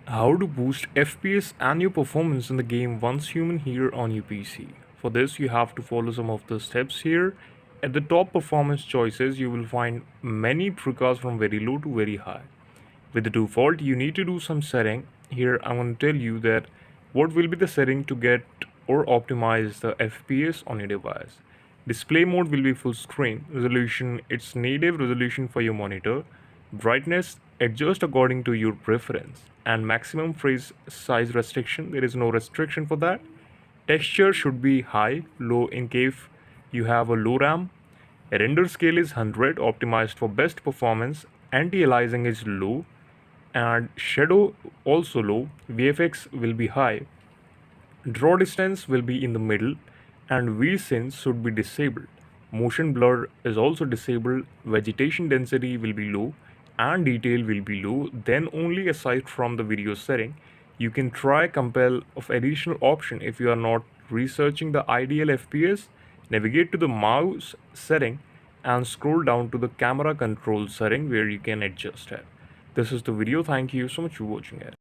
How to boost FPS and your performance in the game once human here on your PC. For this, you have to follow some of the steps here. At the top performance choices, you will find many precards from very low to very high. With the default, you need to do some setting. Here, I'm going to tell you that what will be the setting to get or optimize the FPS on your device. Display mode will be full screen. Resolution, it's native resolution for your monitor. Brightness, adjust according to your preference. And maximum phrase size restriction, there is no restriction for that. Texture should be high, low in case you have a low RAM. Render scale is 100, optimized for best performance. Anti-aliasing is low, and shadow also low. VFX will be high. Draw distance will be in the middle, and VSync should be disabled. Motion blur is also disabled. Vegetation density will be low, and detail will be low. Then only aside from the video setting, you can try compel of additional option. If you are not researching the ideal FPS, navigate to the mouse setting and scroll down to the camera control setting where you can adjust it. This is the video. Thank you so much for watching it.